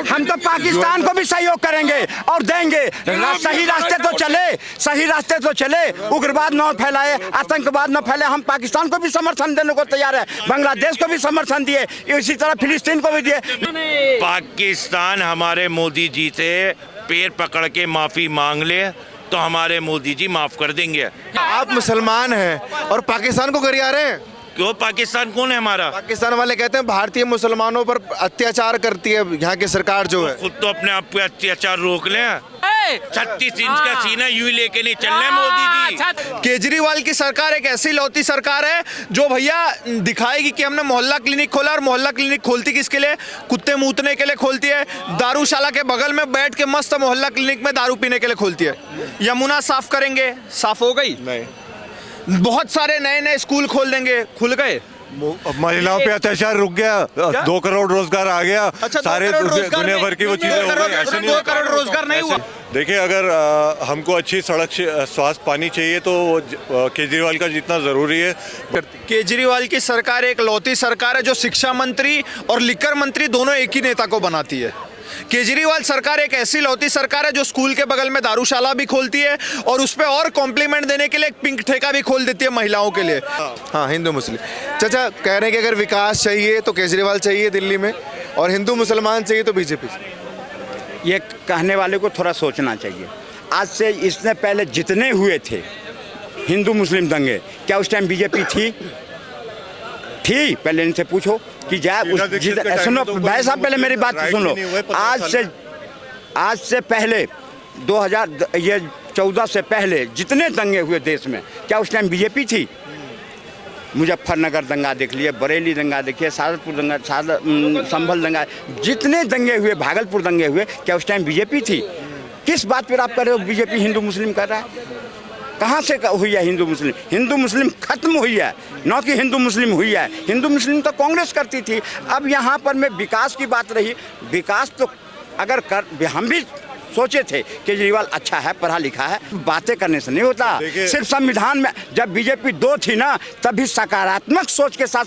हम तो पाकिस्तान को भी सहयोग करेंगे और देंगे। सही रास्ते तो चले, उग्रवाद न फैलाए, आतंकवाद न फैलाए। हम पाकिस्तान को भी समर्थन देने को तैयार है, बांग्लादेश को भी समर्थन दिए, इसी तरह फिलिस्तीन को भी दिए। पाकिस्तान हमारे मोदी जी से पैर पकड़ के माफी मांग ले तो हमारे मोदी जी माफ कर देंगे। आप मुसलमान हैं और पाकिस्तान को गरिया रहे हैं। क्यों? पाकिस्तान कौन है हमारा? पाकिस्तान वाले कहते हैं भारतीय मुसलमानों पर अत्याचार करती है यहाँ की सरकार जो है। खुद तो अपने आप पे अत्याचार रोक लें। 36 इंच का सीना यूं लेके नहीं चल रहे मोदी जी। केजरीवाल की सरकार एक ऐसी लौती सरकार है जो भैया दिखाएगी कि हमने मोहल्ला क्लिनिक खोला, और मोहल्ला क्लिनिक खोलती किसके लिए? कुत्ते मूतने के लिए खोलती है। दारूशाला के बगल में बैठ के मस्त मोहल्ला क्लिनिक में दारू पीने के लिए खोलती है। यमुना साफ करेंगे, साफ हो गई? नहीं। बहुत सारे नए नए स्कूल खोल देंगे, खुल गए। महिलाओं पे अत्याचार रुक गया, 2 करोड़ रोजगार आ गया। अच्छा, सारे दुनिया भर की वो चीजें हो गई। ऐसे नहीं 2 करोड़ रोजगार नहीं हुआ। देखिए, अगर हमको अच्छी सड़क स्वास्थ्य पानी चाहिए तो केजरीवाल का जितना जरूरी है। केजरीवाल की सरकार एक लौती सरकार है जो शिक्षा मंत्री और लिकर मंत्री दोनों एक ही नेता को बनाती है। केजरीवाल सरकार एक ऐसी लौती सरकार है जो स्कूल के बगल में दारूशाला भी खोलती है और उस पे और कॉम्प्लीमेंट देने के लिए एक पिंक ठेका भी खोल देती है महिलाओं के लिए। हाँ, हिंदू मुस्लिम। चाचा कह रहे हैं कि अगर विकास चाहिए तो केजरीवाल चाहिए दिल्ली में, और हिंदू मुसलमान चाहिए तो बीजेपी। ये कहने वाले को थोड़ा सोचना चाहिए। आज से इसने पहले जितने हुए थे हिंदू मुस्लिम दंगे, क्या उस टाइम बीजेपी थी? पहले इनसे पूछो कि सुनो भाई साहब, पहले मेरी बात सुन लो। आज से पहले 2014 से पहले जितने दंगे हुए देश में, क्या उस टाइम बीजेपी थी? मुजफ्फरनगर दंगा देख लिए, बरेली दंगा देखिए, सादतपुर दंगा, संभल दंगा, जितने दंगे हुए, भागलपुर दंगे हुए, क्या उस टाइम बीजेपी थी? किस बात पर आप कर रहे हो बीजेपी हिंदू मुस्लिम कर रहा है? कहाँ से हुई है हिंदू मुस्लिम? हिंदू मुस्लिम खत्म हुई है, न कि हिंदू मुस्लिम हुई है। हिंदू मुस्लिम तो कांग्रेस करती थी। अब यहाँ पर मैं विकास की बात रही, विकास तो अगर हम भी सोचे थे केजरीवाल अच्छा है, पढ़ा लिखा है, बातें करने से नहीं होता। सिर्फ संविधान में जब बीजेपी 2 थी ना, तभी सकारात्मक सोच के साथ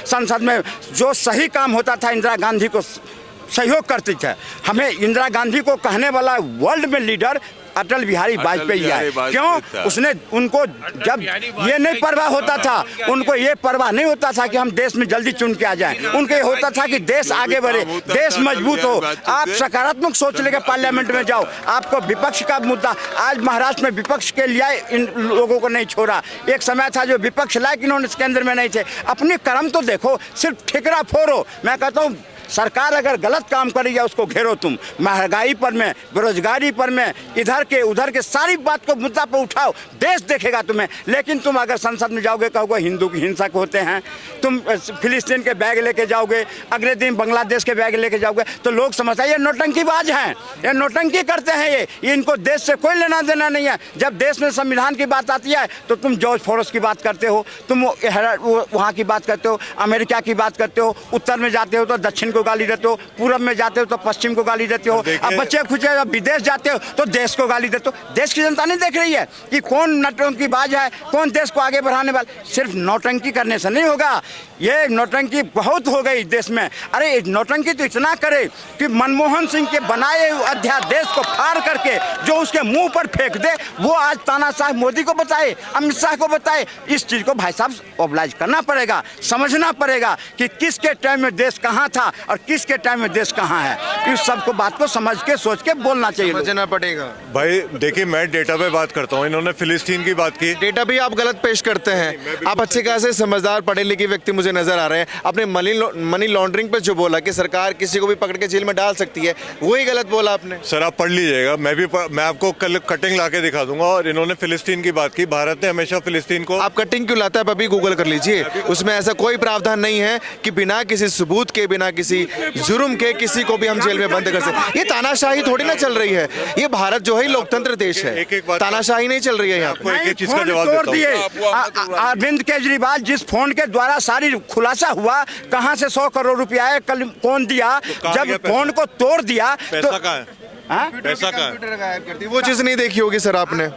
संसद में जो सही काम होता था इंदिरा गांधी को सहयोग करती थे। हमें इंदिरा गांधी को कहने वाला वर्ल्ड में लीडर अटल बिहारी वाजपेयी है। क्यों? उसने उनको जब ये नहीं परवाह होता था, उनको ये परवाह नहीं होता था कि हम देश में जल्दी चुन के आ जाएं। उनको ये होता था कि देश आगे बढ़े, देश मजबूत हो। आप सकारात्मक सोच लेकर पार्लियामेंट में जाओ। आपको विपक्ष का मुद्दा, आज महाराष्ट्र में विपक्ष के लिए इन लोगों को नहीं छोड़ा। एक समय था जो विपक्ष लायक इन्होंने केंद्र में नहीं थे। अपने कर्म तो देखो, सिर्फ ठिकरा फोड़ो। मैं कहता हूँ सरकार अगर गलत काम करी है उसको घेरो तुम, महंगाई पर में, बेरोजगारी पर में, इधर के उधर के सारी बात को मुद्दा पर उठाओ, देश देखेगा तुम्हें। लेकिन तुम अगर संसद में जाओगे कहोगे हिंदू की हिंसक होते हैं, तुम फिलिस्तीन के बैग लेके जाओगे, अगले दिन बांग्लादेश के बैग लेके जाओगे, तो लोग समझते हैं ये नौटंकीबाज हैं, ये नौटंकी करते हैं, ये इनको देश से कोई लेना देना नहीं है। जब देश में संविधान की बात आती है तो तुम जॉर्ज सोरोस की बात करते हो, तुम वहाँ की बात करते हो, अमेरिका की बात करते हो, उत्तर में जाते हो तो दक्षिण को गाली देते हो, पूरब में जाते हो तो पश्चिम को गाली देते हो, अब बच्चे खुचे अब विदेश जाते हो तो देश को गाली देते हो। देश की जनता नहीं देख रही है कि कौन नौटंकीबाज है, कौन देश को आगे बढ़ाने वाला। सिर्फ नौटंकी करने से नहीं होगा, ये नौटंकी बहुत हो गई देश में। अरे नौटंकी तो इतना करे कि मनमोहन सिंह के बनाए अध्यादेश को फाड़ करके जो उसके मुंह पर फेंक दे, वो आज तानाशाह मोदी को बताए, अमित शाह को बताए। इस चीज को भाई साहब ऑब्लाइज करना पड़ेगा, समझना पड़ेगा कि किसके टाइम में देश कहाँ था और किसके टाइम में देश कहाँ है। इस सब को बात को समझ के सोच के बोलना चाहिए, समझना पड़ेगा। भाई देखिए, मैं डेटा पे बात करता हूँ, इन्होंने फिलिस्तीन की बात की। डेटा भी आप गलत पेश करते हैं। आप अच्छे खासे समझदार पढ़े लिखे व्यक्ति मुझे नजर आ रहे हैं। आपने मनी लॉन्ड्रिंग पे जो बोला कि सरकार किसी को भी पकड़ के जेल में डाल सकती है, वही गलत बोला आपने। सर आप पढ़ लीजिएगा, मैं आपको कल कटिंग ला के दिखा दूंगा। और इन्होंने फिलिस्तीन की बात की, भारत ने हमेशा फिलिस्तीन को। आप कटिंग क्यों लाता है? आप अभी गूगल कर लीजिए, उसमें ऐसा कोई प्रावधान नहीं है कि बिना किसी सबूत के, बिना किसी जुर्म के किसी को भी हम जेल में बंद कर सकते। ये तानाशाही थोड़ी ना चल रही है, ये भारत जो है लोकतंत्र देश है, तानाशाही नहीं चल रही है यहाँ पे। एक चीज का जवाब देता हूं। अरविंद केजरीवाल जिस फोन के द्वारा सारी खुलासा हुआ, कहां से 100 करोड़ रुपया है, कल कौन दिया, जब फोन को तोड़ दिया तो पैसा कहाँ है? पैसा कहाँ है? वो चीज नहीं देखी होगी सर आपने।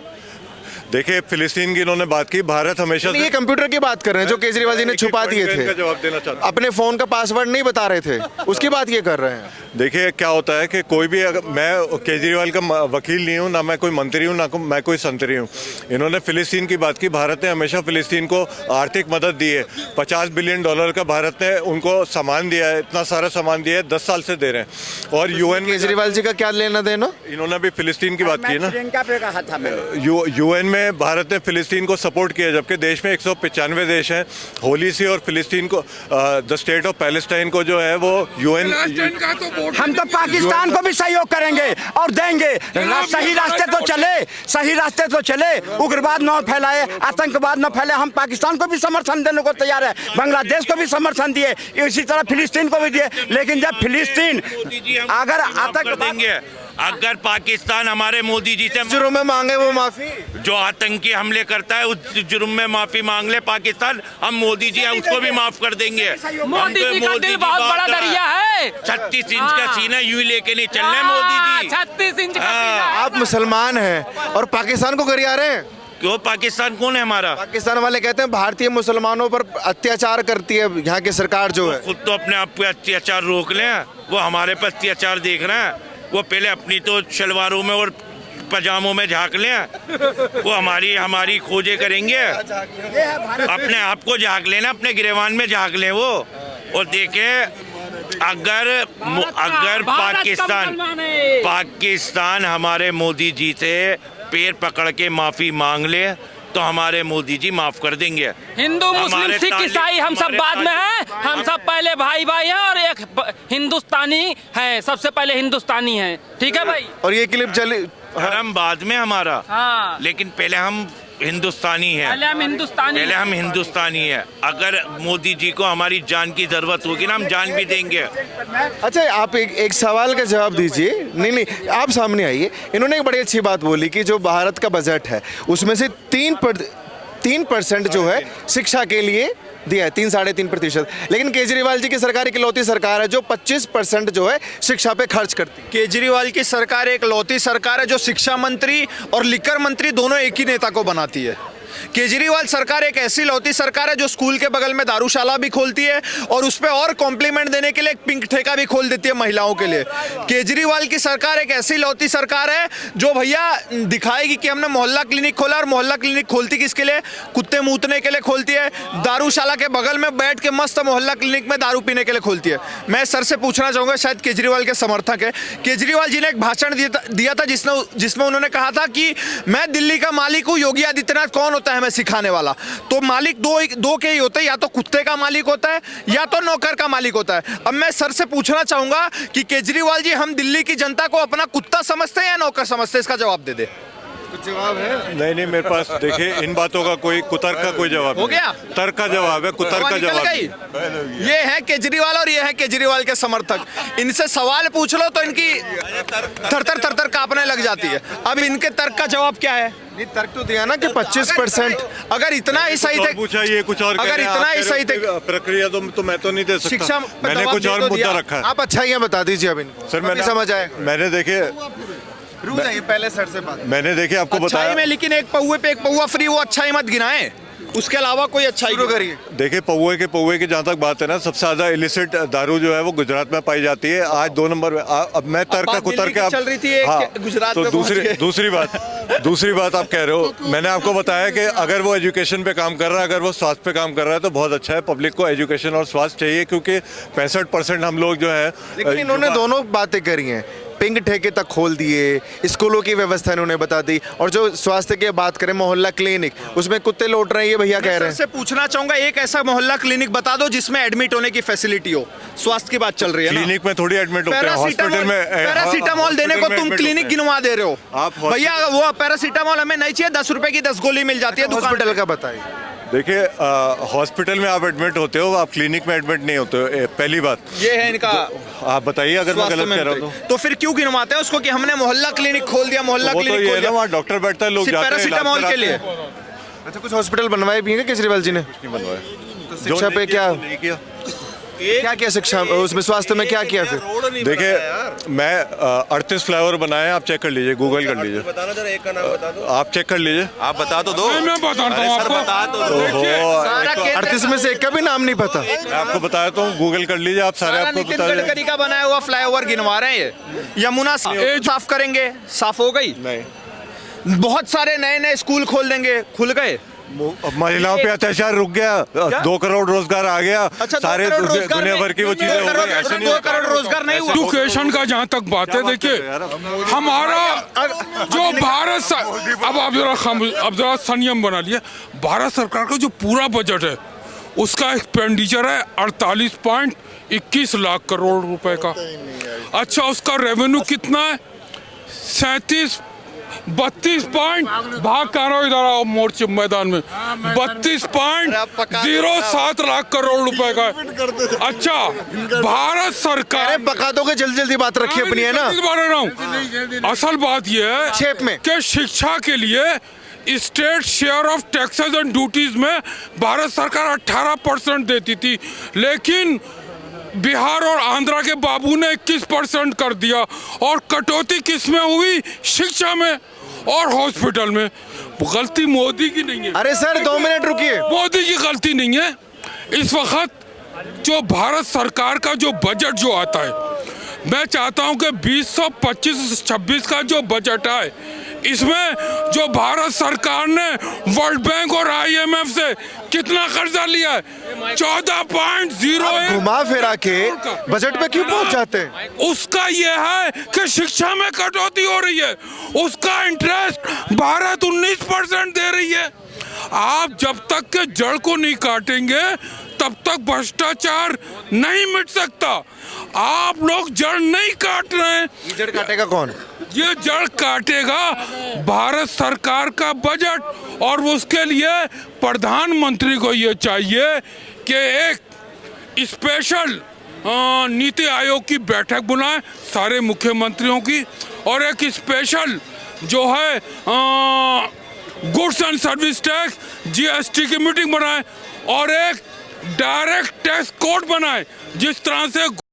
देखिए फिलिस्तीन की इन्होंने बात की, भारत हमेशा ये कंप्यूटर की बात कर रहे हैं जो केजरीवाल जी ने छुपा दिए थे, का जवाब देना चाहता हूं। अपने फोन का पासवर्ड नहीं बता रहे थे, उसकी बात ये कर रहे हैं। देखिए क्या होता है कि कोई भी अगर मैं केजरीवाल का वकील नहीं हूँ, ना मैं कोई मंत्री हूँ, ना मैं कोई संतरी हूँ। इन्होंने फिलिस्तीन की बात की, भारत ने हमेशा फिलिस्तीन को आर्थिक मदद दी है। $50 बिलियन का भारत ने उनको सामान दिया है, इतना सारा सामान दिया है, 10 साल से दे रहे हैं। और यूएन केजरीवाल जी का क्या लेना देना? इन्होंने अभी फिलिस्तीन की बात की ना, प्रियंका पे कहा था मैंने। यूएन में भारत ने फिलिस्तीन को सपोर्ट किया, जबकि देश में 195 देश हैं। होली से और फिलिस्तीन को द स्टेट ऑफ पैलेस्टाइन को जो है वो यूएन, हम तो पाकिस्तान को भी सहयोग करेंगे और देंगे। सही रास्ते तो चले, सही रास्ते तो चले, उग्रवाद न फैलाए, आतंकवाद न फैलाए। हम पाकिस्तान को भी समर्थन देने को तैयार है, बांग्लादेश को भी समर्थन दिए, इसी तरह फिलिस्तीन को भी दिए। लेकिन जब फिलिस्तीन अगर देंगे, अगर पाकिस्तान हमारे मोदी जी से जुर्म में मांगे वो माफी, जो आतंकी हमले करता है उस जुर्म में माफी मांग ले पाकिस्तान, हम मोदी जी है उसको भी माफ कर देंगे। मोदी जी का दिल बहुत बड़ा दरिया है। 36 इंच का सीना यूं लेके नहीं चल रहे मोदी जी। 36 इंच का सीना है। आप मुसलमान हैं और पाकिस्तान को गरिया रहे हैं। क्यों? पाकिस्तान कौन है हमारा? पाकिस्तान वाले कहते हैं भारतीय मुसलमानों पर अत्याचार करती है यहाँ की सरकार जो है। खुद तो अपने आप पे अत्याचार रोक लें, वो हमारे पर अत्याचार देख रहे हैं। वो पहले अपनी तो शलवारों में और पजामों में झांक लें, वो हमारी खोजें करेंगे। अपने आप को झांक लेना, अपने गिरेवान में झांक लें वो, और देखें अगर पाकिस्तान हमारे मोदी जी से पैर पकड़ के माफी मांग ले तो हमारे मोदी जी माफ कर देंगे। हिंदू मुस्लिम सिख ईसाई हम सब बाद में हैं, हम सब पहले भाई भाई हैं और एक हिंदुस्तानी है, सबसे पहले हिंदुस्तानी है। ठीक है भाई? और ये क्लिप चली, धर्म बाद में हमारा, हाँ, लेकिन पहले हम हिंदुस्तानी हैं। पहले हम हिंदुस्तानी हैं। अगर मोदी जी को हमारी जान की जरूरत होगी ना, हम जान भी देंगे। अच्छा आप एक सवाल का जवाब दीजिए। नहीं आप सामने आइए। इन्होंने एक बड़ी अच्छी बात बोली कि जो भारत का बजट है उसमें से 3% जो है शिक्षा के लिए दिया है, 3-3.5%। लेकिन केजरीवाल जी की सरकार इकलौती सरकार है जो 25% जो है शिक्षा पे खर्च करती है। केजरीवाल की सरकार एक लौती सरकार है जो शिक्षा मंत्री और लिकर मंत्री दोनों एक ही नेता को बनाती है। केजरीवाल सरकार एक ऐसी लौती सरकार है जो स्कूल के बगल में दारूशाला भी खोलती है और उस पे और कॉम्प्लीमेंट देने के लिए एक पिंक ठेका भी खोल देती है महिलाओं के लिए। केजरीवाल की सरकार एक ऐसी लौती सरकार है जो भैया दिखाएगी कि हमने मोहल्ला क्लिनिक खोला, और मोहल्ला क्लिनिक खोलती किसके लिए? कुत्ते मूतने के लिए खोलती है। दारूशाला के बगल में बैठ के मस्त मोहल्ला क्लिनिक में दारू पीने के लिए खोलती है। मैं सर से पूछना चाहूँगा, शायद केजरीवाल के समर्थक है, केजरीवाल जी ने एक भाषण दिया था जिसमें उन्होंने कहा था कि मैं दिल्ली का मालिक हूँ, योगी आदित्यनाथ कौन होता है हमें सिखाने वाला? तो मालिक दो के ही होते हैं, या तो कुत्ते का मालिक होता है या तो नौकर का मालिक होता है। अब मैं सर से पूछना चाहूंगा कि केजरीवाल जी हम दिल्ली की जनता को अपना कुत्ता समझते हैं या नौकर समझते हैं? इसका जवाब दे दे। कुछ जवाब है? नहीं मेरे पास देखिए इन बातों का कोई कुतर्क का कोई जवाब हो गया? तर्क का जवाब है, कुतर्क का जवाब। ये है केजरीवाल और ये है केजरीवाल के समर्थक। इनसे सवाल पूछ लो तो इनकी थर कांपने लग जाती है। अब इनके तर्क का जवाब क्या है? नहीं तर्क तो दिया ना कि 25%। अगर इतना ही सही थे, पूछा ये कुछ और, अगर इतना ही सही थे प्रक्रिया तो मैं तो नहीं दे सकता। शिक्षा मैंने कुछ और मुद्दा रखा है। आप अच्छाइयाँ बता दीजिए अब इनको। सर मैंने समझ आए? मैंने देखिए रुक जाइए, पहले सर से बात। मैंने देखिए आपको बताया में, लेकिन एक पौवे पे एक पौवा फ्री, वो अच्छाई मत गिनाएं, उसके अलावा कोई अच्छाई करिए। देखिए पौवे की जहाँ तक बात है ना, सबसे ज्यादा इलिसिट दारू जो है वो गुजरात में पाई जाती है। आज 2 नंबर में अब मैं तर्क का कुतर्क के चल रही थी गुजरात तो में। दूसरी बात आप कह रहे हो, मैंने आपको बताया कि अगर वो एजुकेशन पे काम कर रहा है, अगर वो स्वास्थ्य पे काम कर रहा है तो बहुत अच्छा है। पब्लिक को एजुकेशन और स्वास्थ्य चाहिए, क्योंकि 65% हम लोग जो है। लेकिन इन्होंने दोनों बातें करी हैं, पिंक ठेके तक खोल दिए, स्कूलों की व्यवस्था इन्होंने बता दी, और जो स्वास्थ्य की बात करें मोहल्ला क्लिनिक, उसमें कुत्ते लौट रहे हैं, ये भैया कह रहे हैं। से पूछना चाहूंगा एक ऐसा मोहल्ला क्लिनिक बता दो जिसमें एडमिट होने की फैसिलिटी हो। स्वास्थ्य की बात चल रही है, क्लिनिक में थोड़ी एडमिट होते हैं, हॉस्पिटल में पैरासीटामोल देने को तुम क्लिनिक गिनवा दे रहे हो भैया। वो पैरासीटामोल हमें नहीं चाहिए, 10 रुपए की 10 गोली मिल जाती है। हॉस्पिटल का बताइए। देखिए हॉस्पिटल में आप एडमिट होते हो, आप क्लिनिक में एडमिट नहीं होते हो, पहली बात ये है इनका। आप बताइए अगर मैं गलत कह रहा हूँ तो फिर क्यों गिनवाते हैं उसको कि हमने मोहल्ला क्लिनिक खोल दिया, मोहल्ला क्लिनिक खोल दिया? वहाँ डॉक्टर बैठता है, लोग जाते हैं पैरासीटामोल के लिए। अच्छा कुछ हॉस्पिटल बनवाए भी हैं केजरीवाल जी ने? बनवाए तो शिक्षा पे क्या नहीं किया? क्या किया शिक्षा उसमें, स्वास्थ्य में क्या किया फिर? देखिए मैं 38 फ्लाईओवर बनाए हैं, आप चेक कर लीजिए, गूगल कर लीजिए, बताना जरा, एक का नाम बता दो। आप चेक कर लीजिए। आप बता तो दो। मैं बताता हूँ आपको। बता तो दो। सारा 38 में से एक का भी नाम नहीं पता। मैं आपको बताता हूँ, गूगल कर लीजिए आप, सारे आपको नितिन बता देंगे। गडकरी का बनाया हुआ फ्लाईओवर गिनवा रहे हैं ये। यमुना साफ करेंगे, साफ हो गई। नहीं, बहुत सारे नए नए स्कूल खोल देंगे, खुल गए। महिलाओं पे अत्याचार रुक गया, 2 करोड़ रोजगार आ गया। अच्छा, सारे दुनिया भर की वो चीजें हो गई, ऐसे नहीं 2 करोड़ रोजगार नहीं हुआ। एजुकेशन का जहाँ तक बात है, देखिए हमारा जो भारत अब आप जरा संयम बना लिए। भारत सरकार का जो पूरा बजट है उसका एक्सपेंडिचर है 48.21 लाख करोड़ रुपए का। अच्छा, उसका रेवेन्यू कितना है? 32 पॉइंट, भाग कर रहा हूँ इधर आओ मोर्चे मैदान में, 32.07 लाख करोड़ रुपए का है। अच्छा, भारत सरकार पका दोगे, जल्दी जल्दी बात रखिए अपनी, है ना? बता रहा हूँ। असल बात यह है संक्षेप में कि शिक्षा के लिए state share of taxes and duties में भारत सरकार 18% देती थी, लेकिन बिहार और आंध्रा के बाबू ने 21% कर दिया। और कटौती किस में हुई? शिक्षा में और हॉस्पिटल में। गलती मोदी की नहीं है। अरे सर 2 मिनट रुकिए। मोदी की गलती नहीं है। इस वक्त जो भारत सरकार का जो बजट जो आता है, मैं चाहता हूं कि 2025-26 का जो बजट आए, इसमें जो भारत सरकार ने वर्ल्ड बैंक और IMF से कितना कर्जा लिया है, 14.01। घुमा फिरा के बजट पे क्यों पहुंच जाते हैं? उसका यह है कि शिक्षा में कटौती हो रही है, उसका इंटरेस्ट भारत 19% दे रही है। आप जब तक के जड़ को नहीं काटेंगे तब तक भ्रष्टाचार नहीं मिट सकता। आप लोग जड़ नहीं काट रहे हैं। ये जड़ काटेगा कौन? ये जड़ काटेगा भारत सरकार का बजट। और उसके लिए प्रधानमंत्री को ये चाहिए कि एक स्पेशल नीति आयोग की बैठक बुलाएं सारे मुख्यमंत्रियों की, और एक स्पेशल जो है goods and service tax GST की मीटिंग बनाएं, और एक डायरेक्ट टैक्स कोड बनाएं, जिस तरह से